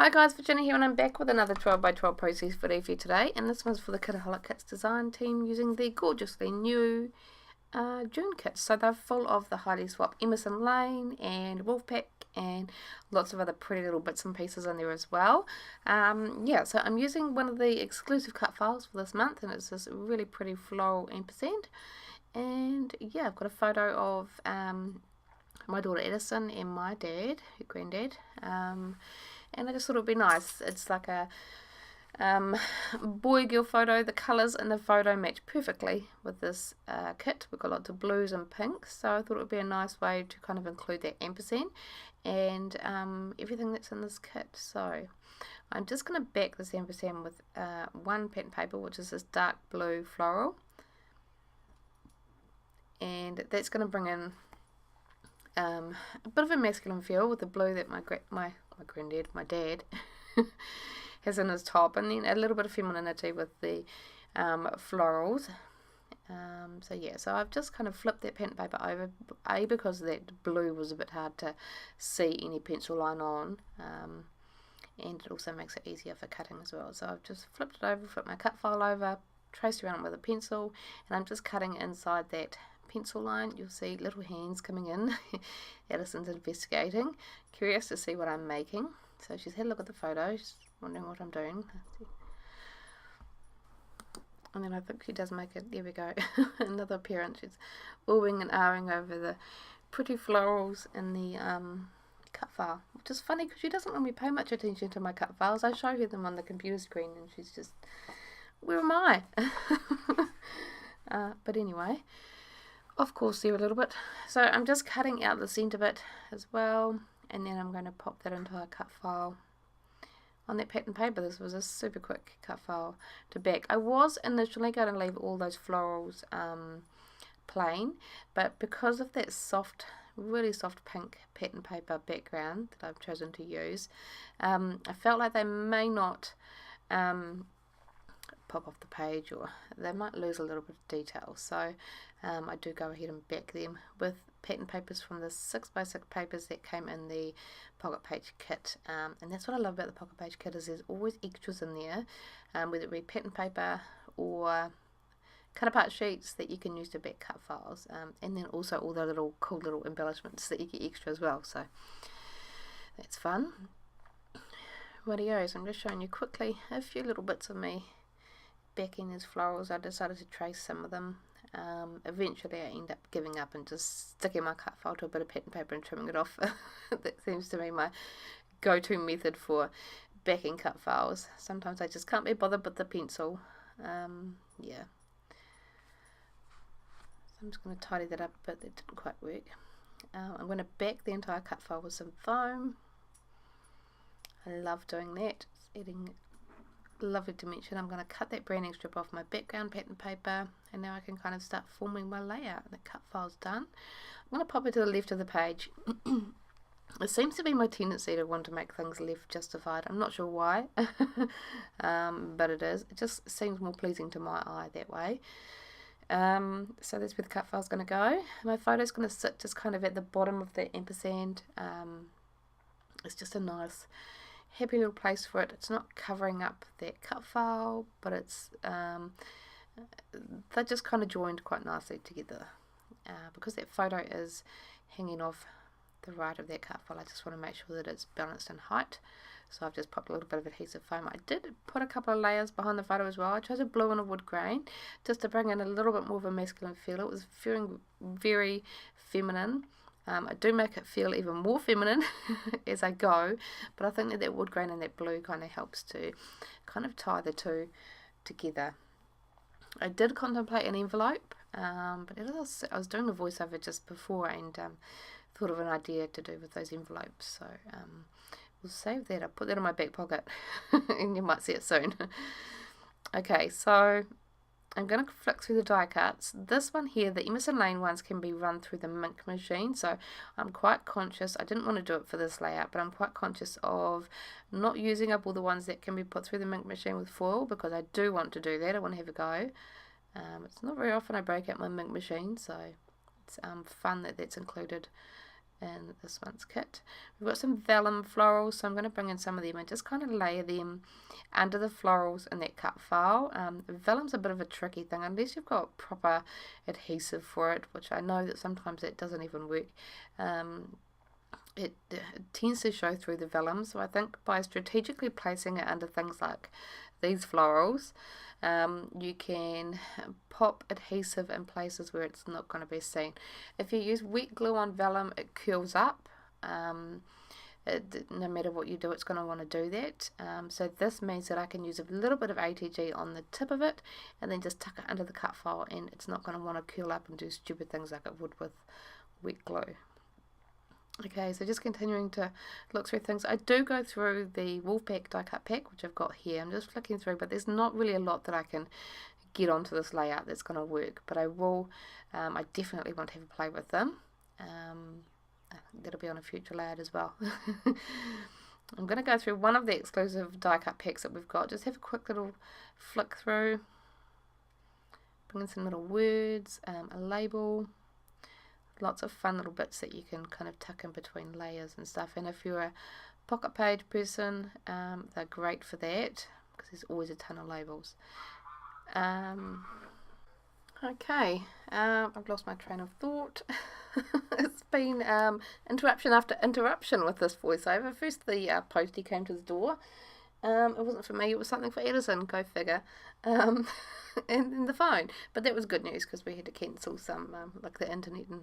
Hi guys, Virginia here and I'm back with another 12 by 12 process video for you today, and this one's for the Kitaholic Kits design team using the gorgeously new June kits. So they're full of the highly swapped Emerson Lane and Wolfpack and lots of other pretty little bits and pieces in there as well. Yeah, so I'm using one of the exclusive cut files for this month, and it's this really pretty floral ampersand. And yeah, I've got a photo of my daughter Edison and my dad, her granddad, and I just thought it would be nice. It's like a boy-girl photo. The colours in the photo match perfectly with this kit. We've got lots of blues and pinks, so I thought it would be a nice way to kind of include that ampersand and everything that's in this kit. So I'm just going to back this ampersand with one pattern paper, which is this dark blue floral, and that's going to bring in a bit of a masculine feel with the blue that my dad has in his top, and then a little bit of femininity with the florals. So yeah, so I've just kind of flipped that pattern paper over, because that blue was a bit hard to see any pencil line on, and it also makes it easier for cutting as well. So I've just flipped it over, flipped my cut file over, traced around it with a pencil, and I'm just cutting inside that pencil line. You'll see little hands coming in. Edison's investigating, curious to see what I'm making. So she's had a look at the photo, she's wondering what I'm doing. And then I think she does make it. There we go. Another parent. She's oohing and ahhing over the pretty florals in the cut file, which is funny because she doesn't normally pay much attention to my cut files. I show her them on the computer screen and she's just, where am I? But anyway, of course there a little bit. So I'm just cutting out the centre bit as well, and then I'm going to pop that into a cut file on that pattern paper. This was a super quick cut file to back. I was initially going to leave all those florals plain, but because of that soft, really soft pink pattern paper background that I've chosen to use, I felt like they may not pop off the page, or they might lose a little bit of detail. So I do go ahead and back them with pattern papers from the 6x6 papers that came in the pocket page kit, and that's what I love about the pocket page kit, is there's always extras in there, whether it be pattern paper or cut apart sheets that you can use to back cut files, and then also all the little cool little embellishments that you get extra as well, so that's fun. Rightio, so I'm just showing you quickly a few little bits of me backing these florals. I decided to trace some of them. Eventually I end up giving up and just sticking my cut file to a bit of pattern paper and trimming it off. That seems to be my go-to method for backing cut files. Sometimes I just can't be bothered with the pencil. Yeah. So I'm just going to tidy that up a bit. That didn't quite work. I'm going to back the entire cut file with some foam. I love doing that. It's adding lovely dimension. I'm going to cut that branding strip off my background pattern paper, and now I can kind of start forming my layout. The cut file's done. I'm going to pop it to the left of the page. It seems to be my tendency to want to make things left justified. I'm not sure why, but it is. It just seems more pleasing to my eye that way. So that's where the cut file's going to go. My photo's going to sit just kind of at the bottom of the ampersand. It's just a nice happy little place for it. It's not covering up that cut file, but it's they're just kind of joined quite nicely together, because that photo is hanging off the right of that cut file. I just want to make sure that it's balanced in height, so I've just popped a little bit of adhesive foam. I did put a couple of layers behind the photo as well. I chose a blue and a wood grain just to bring in a little bit more of a masculine feel. It was feeling very feminine. I do make it feel even more feminine as I go, but I think that that wood grain and that blue kind of helps to kind of tie the two together. I did contemplate an envelope, but I was doing a voiceover just before and thought of an idea to do with those envelopes, so we'll save that. I'll put that in my back pocket and you might see it soon. Okay, so I'm going to flick through the die cuts. This one here, the Emerson Lane ones, can be run through the Mink machine, so I'm quite conscious. I didn't want to do it for this layout, but I'm quite conscious of not using up all the ones that can be put through the Mink machine with foil, because I do want to do that. I want to have a go. It's not very often I break out my Mink machine, so it's fun that that's included in this month's kit. We've got some vellum florals, so I'm going to bring in some of them and just kind of layer them under the florals in that cut file. Vellum's a bit of a tricky thing unless you've got proper adhesive for it, which I know that sometimes it doesn't even work. It tends to show through the vellum, so I think by strategically placing it under things like these florals, you can pop adhesive in places where it's not going to be seen. If you use wet glue on vellum, it curls up. No matter what you do, it's going to want to do that. So this means that I can use a little bit of ATG on the tip of it and then just tuck it under the cut file, and it's not going to want to curl up and do stupid things like it would with wet glue. Okay, so just continuing to look through things. I do go through the Wolfpack die cut pack, which I've got here. I'm just flicking through, but there's not really a lot that I can get onto this layout that's going to work. But I will, I definitely want to have a play with them. I think that'll be on a future layout as well. I'm going to go through one of the exclusive die cut packs that we've got. Just have a quick little flick through. Bring in some little words, a label. Lots of fun little bits that you can kind of tuck in between layers and stuff. And if you're a pocket page person, they're great for that because there's always a ton of labels. Okay, I've lost my train of thought. It's been interruption after interruption with this voiceover. First the postie came to the door. It wasn't for me, it was something for Edison, go figure. And the phone, but that was good news because we had to cancel some like the internet and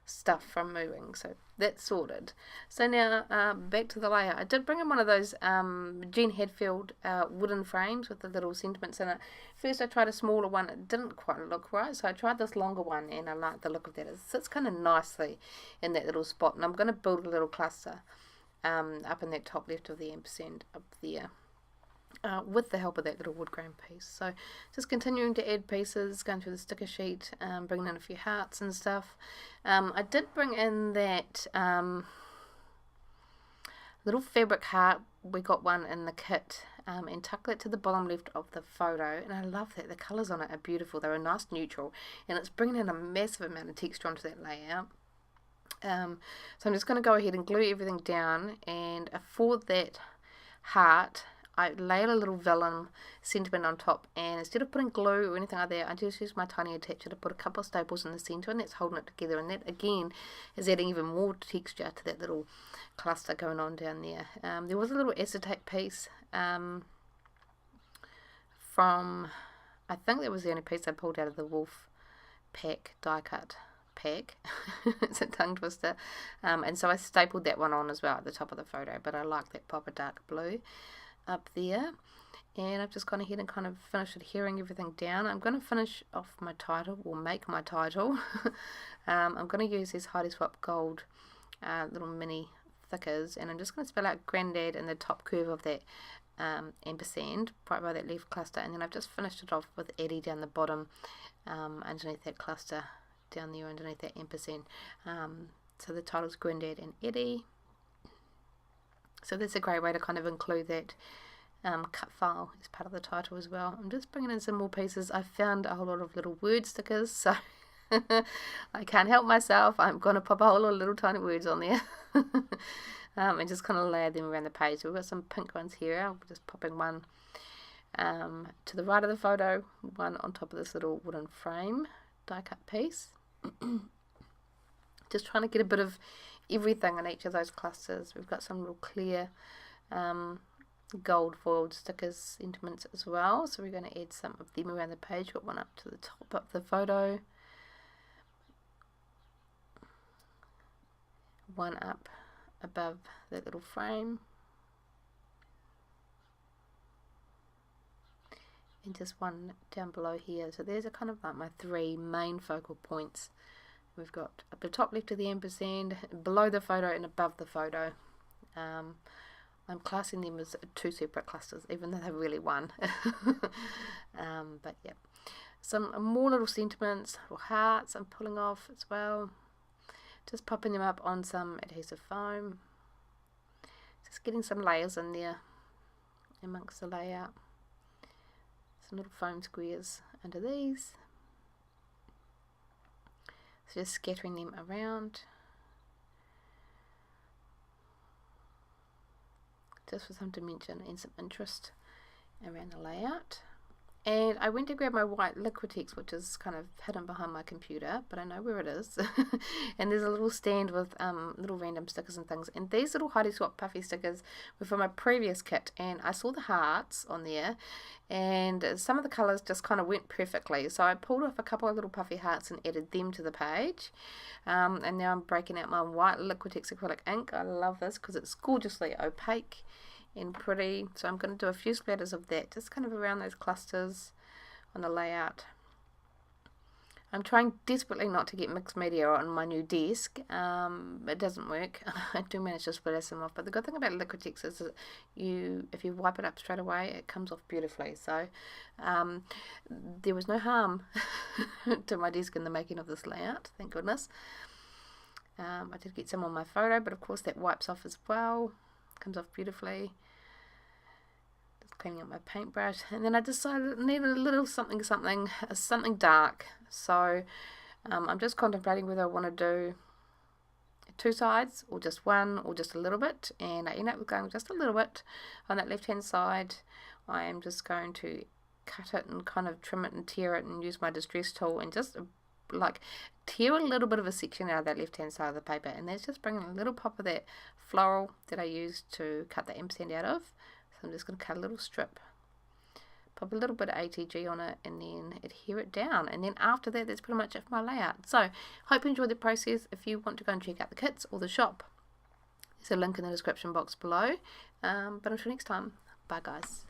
stuff from moving, so that's sorted. So now back to the layout. I did bring in one of those Jen Hadfield wooden frames with the little sentiments in it. First I tried a smaller one, it didn't quite look right, so I tried this longer one and I like the look of that. It sits kind of nicely in that little spot, and I'm going to build a little cluster up in that top left of the ampersand up there. With the help of that little wood grain piece. So just continuing to add pieces, going through the sticker sheet, bringing in a few hearts and stuff. I did bring in that little fabric heart. We got one in the kit and tuck that to the bottom left of the photo, and I love that the colours on it are beautiful. They're a nice neutral and it's bringing in a massive amount of texture onto that layout. So I'm just going to go ahead and glue everything down, and for that heart I layered a little vellum sentiment on top, and instead of putting glue or anything like that, I just used my tiny attacher to put a couple of staples in the centre, and that's holding it together, and that again is adding even more texture to that little cluster going on down there. There was a little acetate piece from, I think that was the only piece I pulled out of the Wolfpack die cut pack. It's a tongue twister, and so I stapled that one on as well at the top of the photo, but I like that pop of dark blue up there, and I've just gone ahead and kind of finished adhering everything down. I'm going to finish off my title, or make my title. I'm going to use these Heidi Swap Gold little mini thickers, and I'm just going to spell out Grandad in the top curve of that ampersand right by that leaf cluster, and then I've just finished it off with Eddie down the bottom underneath that cluster down there underneath that ampersand. So the title's Grandad and Eddie. So that's a great way to kind of include that cut file as part of the title as well. I'm just bringing in some more pieces. I found a whole lot of little word stickers, so I can't help myself. I'm going to pop a whole lot of little tiny words on there and just kind of layer them around the page. We've got some pink ones here. I'm just popping one to the right of the photo, one on top of this little wooden frame die cut piece. Just trying to get a bit of everything in each of those clusters. We've got some real clear gold foiled stickers sentiments as well, so we're going to add some of them around the page. Got one up to the top of the photo, one up above that little frame, and just one down below here. So there's a kind of like my three main focal points. We've got up the top left of the ampersand, below the photo and above the photo. I'm classing them as two separate clusters, even though they're really one. But yeah, some more little sentiments, little hearts I'm pulling off as well. Just popping them up on some adhesive foam. Just getting some layers in there amongst the layout. Some little foam squares under these. So just scattering them around. just for some dimension and some interest around the layout. And I went to grab my white Liquitex, which is kind of hidden behind my computer, but I know where it is. And there's a little stand with little random stickers and things. And these little Heidi Swap puffy stickers were from my previous kit, and I saw the hearts on there, and some of the colours just kind of went perfectly. So I pulled off a couple of little puffy hearts and added them to the page. And now I'm breaking out my white Liquitex acrylic ink. I love this because it's gorgeously opaque and pretty. So I'm going to do a few splatters of that, just kind of around those clusters on the layout. I'm trying desperately not to get mixed media on my new desk. It doesn't work. I do manage to splatter some off, but the good thing about Liquitex is that if you wipe it up straight away, it comes off beautifully. So there was no harm to my desk in the making of this layout, thank goodness. I did get some on my photo, but of course that wipes off as well. Comes off beautifully. Just cleaning up my paintbrush, and then I decided I needed a little something dark. So I'm just contemplating whether I want to do two sides or just one or just a little bit, and I end up going just a little bit on that left hand side. I am just going to cut it and kind of trim it and tear it and use my distress tool and just like tear a little bit of a section out of that left hand side of the paper, and that's just bringing a little pop of that floral that I used to cut the ampersand out of. So I'm just going to cut a little strip, pop a little bit of ATG on it, and then adhere it down, and then after that, that's pretty much it for my layout. So hope you enjoyed the process. If you want to go and check out the kits or the shop, there's a link in the description box below. But until next time, bye guys.